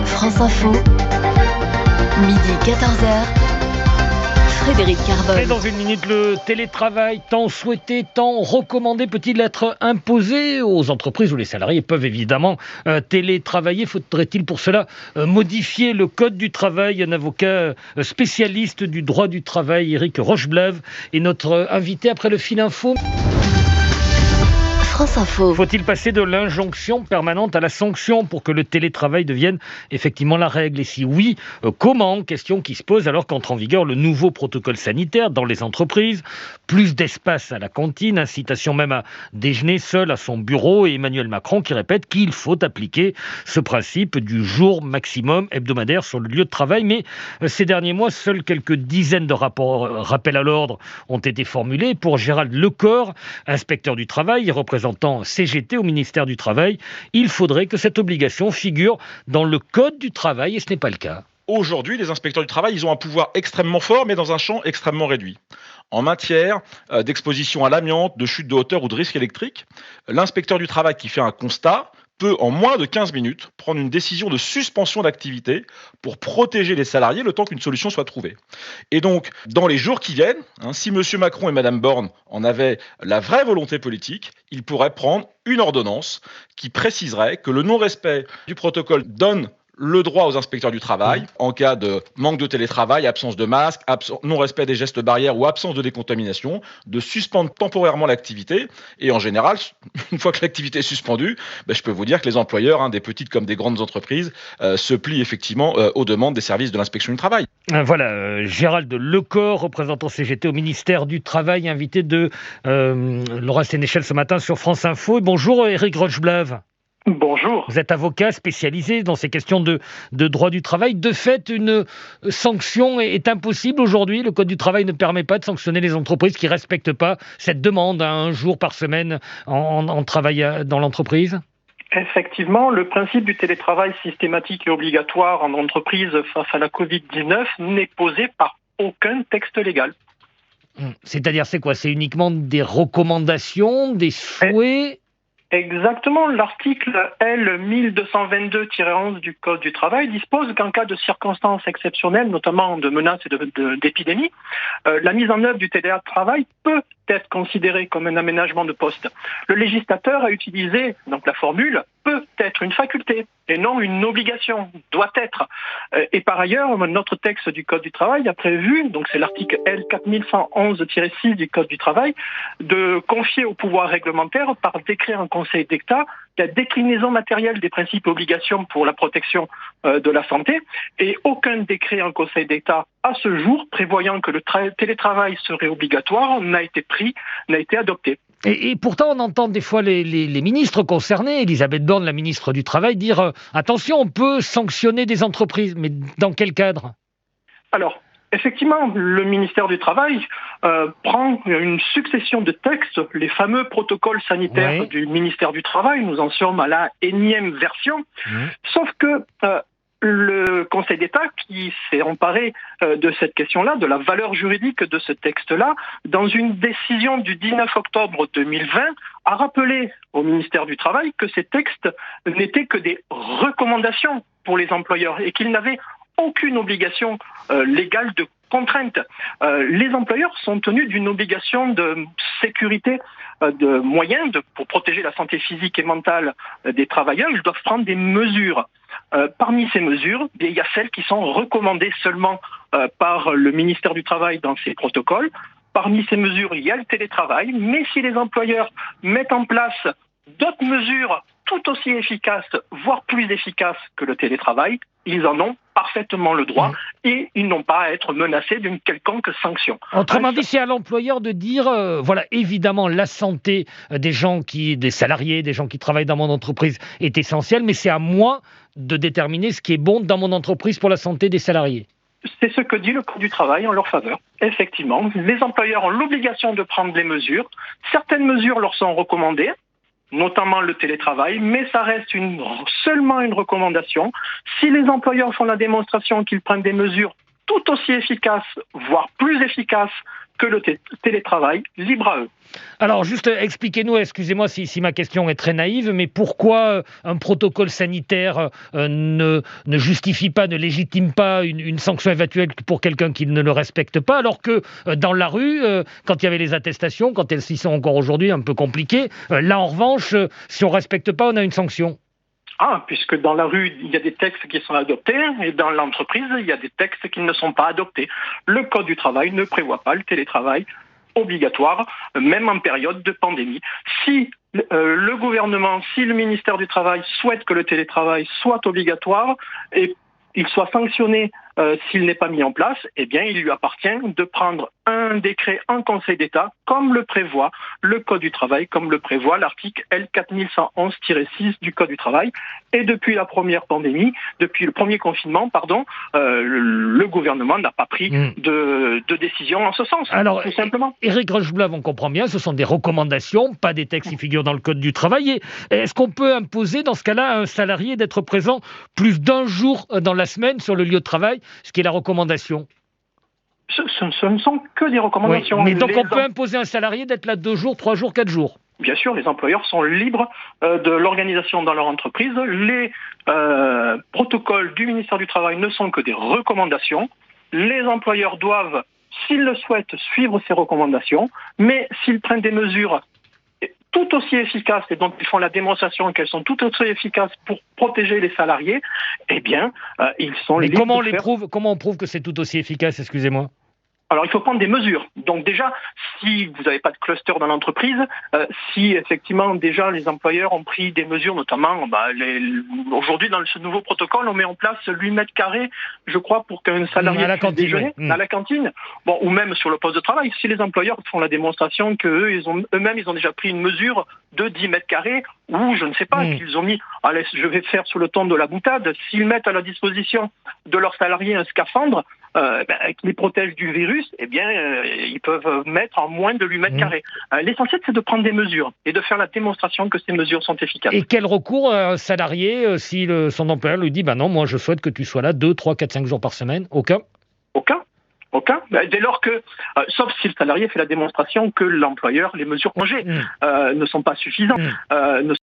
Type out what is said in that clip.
France Info, midi 14h, Frédéric Carbone. Et dans une minute, le télétravail, tant souhaité, tant recommandé, peut-il être imposé aux entreprises où les salariés peuvent évidemment télétravailler? Faudrait-il pour cela modifier le code du travail? Un avocat spécialiste du droit du travail, Éric Rocheblave, est notre invité après le fil info. France Info. Faut-il passer de l'injonction permanente à la sanction pour que le télétravail devienne effectivement la règle? Et si oui, comment? Question qui se pose alors qu'entre en vigueur le nouveau protocole sanitaire dans les entreprises. Plus d'espace à la cantine, incitation même à déjeuner seul à son bureau, et Emmanuel Macron qui répète qu'il faut appliquer ce principe du jour maximum hebdomadaire sur le lieu de travail. Mais ces derniers mois, seuls quelques dizaines de rappels à l'ordre ont été formulés. Pour Gérald Lecor, inspecteur du travail, représentant CGT au ministère du Travail, il faudrait que cette obligation figure dans le Code du travail, et ce n'est pas le cas. Aujourd'hui, les inspecteurs du travail, ils ont un pouvoir extrêmement fort, mais dans un champ extrêmement réduit. En matière d'exposition à l'amiante, de chute de hauteur ou de risque électrique, l'inspecteur du travail qui fait un constat peut, en moins de 15 minutes, prendre une décision de suspension d'activité pour protéger les salariés le temps qu'une solution soit trouvée. Et donc, dans les jours qui viennent, si M. Macron et Mme Borne en avaient la vraie volonté politique, ils pourraient prendre une ordonnance qui préciserait que le non-respect du protocole donne le droit aux inspecteurs du travail, en cas de manque de télétravail, absence de masque, non-respect des gestes barrières ou absence de décontamination, de suspendre temporairement l'activité. Et en général, une fois que l'activité est suspendue, je peux vous dire que les employeurs, des petites comme des grandes entreprises, se plient effectivement aux demandes des services de l'inspection du travail. Voilà, Gérald Lecor, représentant CGT au ministère du Travail, invité de Laura Sénéchal ce matin sur France Info. Et bonjour Éric Rocheblave. Bonjour. Vous êtes avocat spécialisé dans ces questions de droit du travail. De fait, une sanction est impossible aujourd'hui. Le Code du travail ne permet pas de sanctionner les entreprises qui ne respectent pas cette demande à un jour par semaine en travail dans l'entreprise. Effectivement, le principe du télétravail systématique et obligatoire en entreprise face à la Covid-19 n'est posé par aucun texte légal. C'est-à-dire, c'est quoi? C'est uniquement des recommandations, des souhaits? Exactement. L'article L 1222-11 du Code du travail dispose qu'en cas de circonstances exceptionnelles, notamment de menaces et d'épidémies, la mise en œuvre du télétravail peut être considérée comme un aménagement de poste. Le législateur a utilisé donc la formule peut être une faculté et non une obligation, doit être. Et par ailleurs, notre texte du Code du travail a prévu, donc c'est l'article L 4111-6 du Code du travail, de confier au pouvoir réglementaire par décret en Conseil d'État la déclinaison matérielle des principes et obligations pour la protection de la santé, et aucun décret en Conseil d'État à ce jour prévoyant que le télétravail serait obligatoire n'a été adopté. Et pourtant, on entend des fois les ministres concernés, Elisabeth Borne, la ministre du Travail, dire « Attention, on peut sanctionner des entreprises ». Mais dans quel cadre? Alors, effectivement, le ministère du Travail prend une succession de textes, les fameux protocoles sanitaires du ministère du Travail, nous en sommes à la énième version, sauf que le Conseil d'État qui s'est emparé de cette question-là, de la valeur juridique de ce texte-là, dans une décision du 19 octobre 2020, a rappelé au ministère du Travail que ces textes n'étaient que des recommandations pour les employeurs et qu'ils n'avaient aucune obligation légale de contrainte. Les employeurs sont tenus d'une obligation de sécurité de moyens pour protéger la santé physique et mentale des travailleurs. Ils doivent prendre des mesures. Parmi ces mesures, il y a celles qui sont recommandées seulement par le ministère du Travail dans ses protocoles. Parmi ces mesures, il y a le télétravail, mais si les employeurs mettent en place d'autres mesures tout aussi efficaces, voire plus efficaces que le télétravail, ils en ont parfaitement le droit et ils n'ont pas à être menacés d'une quelconque sanction. Autrement dit, c'est à l'employeur de dire, voilà, évidemment, la santé des salariés, des gens qui travaillent dans mon entreprise est essentielle, mais c'est à moi de déterminer ce qui est bon dans mon entreprise pour la santé des salariés. C'est ce que dit le Code du travail en leur faveur. Effectivement, les employeurs ont l'obligation de prendre des mesures. Certaines mesures leur sont recommandées, notamment le télétravail, mais ça reste seulement une recommandation. Si les employeurs font la démonstration qu'ils prennent des mesures tout aussi efficaces, voire plus efficaces que le télétravail, libre à eux. Alors, juste expliquez-nous, excusez-moi si ma question est très naïve, mais pourquoi un protocole sanitaire ne justifie pas, ne légitime pas une sanction éventuelle pour quelqu'un qui ne le respecte pas, alors que dans la rue, quand il y avait les attestations, quand elles s'y sont encore aujourd'hui un peu compliquées, là en revanche, si on ne respecte pas, on a une sanction. Puisque dans la rue, il y a des textes qui sont adoptés et dans l'entreprise, il y a des textes qui ne sont pas adoptés. Le Code du travail ne prévoit pas le télétravail obligatoire, même en période de pandémie. Si le gouvernement, si le ministère du Travail souhaite que le télétravail soit obligatoire et il soit sanctionné s'il n'est pas mis en place, eh bien, il lui appartient de prendre un décret en Conseil d'État, comme le prévoit le Code du travail, comme le prévoit l'article L4111-6 du Code du travail. Et depuis la première pandémie, depuis le premier confinement, le gouvernement n'a pas pris de décision en ce sens, alors, tout simplement. Éric Rocheblave, on comprend bien, ce sont des recommandations, pas des textes qui figurent dans le Code du travail. Et est-ce qu'on peut imposer, dans ce cas-là, à un salarié d'être présent plus d'un jour dans la semaine sur le lieu de travail, ce qui est la recommandation? Ce ne sont que des recommandations. Oui, mais donc on peut imposer à un salarié d'être là 2 jours, 3 jours, 4 jours? Bien sûr, les employeurs sont libres de l'organisation dans leur entreprise. Les protocoles du ministère du Travail ne sont que des recommandations. Les employeurs doivent, s'ils le souhaitent, suivre ces recommandations, mais s'ils prennent des mesures tout aussi efficaces et dont ils font la démonstration qu'elles sont tout aussi efficaces pour protéger les salariés, eh bien, ils sont libres. Mais comment on prouve que c'est tout aussi efficace, excusez-moi? Alors, il faut prendre des mesures. Donc déjà, si vous n'avez pas de cluster dans l'entreprise, si effectivement déjà les employeurs ont pris des mesures, notamment aujourd'hui dans ce nouveau protocole, on met en place 8 mètres carrés, je crois, pour qu'un salarié puisse déjeuner à la cantine, ou même sur le poste de travail. Si les employeurs font la démonstration qu'eux-mêmes, ils ont déjà pris une mesure de 10 mètres carrés, ou je ne sais pas, qu'ils ont mis, allez, je vais faire sur le ton de la boutade, s'ils mettent à la disposition de leurs salariés un scaphandre, qui les protège du virus, eh bien, ils peuvent mettre en moins de 8 mètres carrés. L'essentiel, c'est de prendre des mesures et de faire la démonstration que ces mesures sont efficaces. Et quel recours à un salarié si son employeur lui dit non, moi je souhaite que tu sois là 2, 3, 4, 5 jours par semaine? Aucun. Dès lors que, sauf si le salarié fait la démonstration que l'employeur, les mesures congés ne sont pas suffisantes,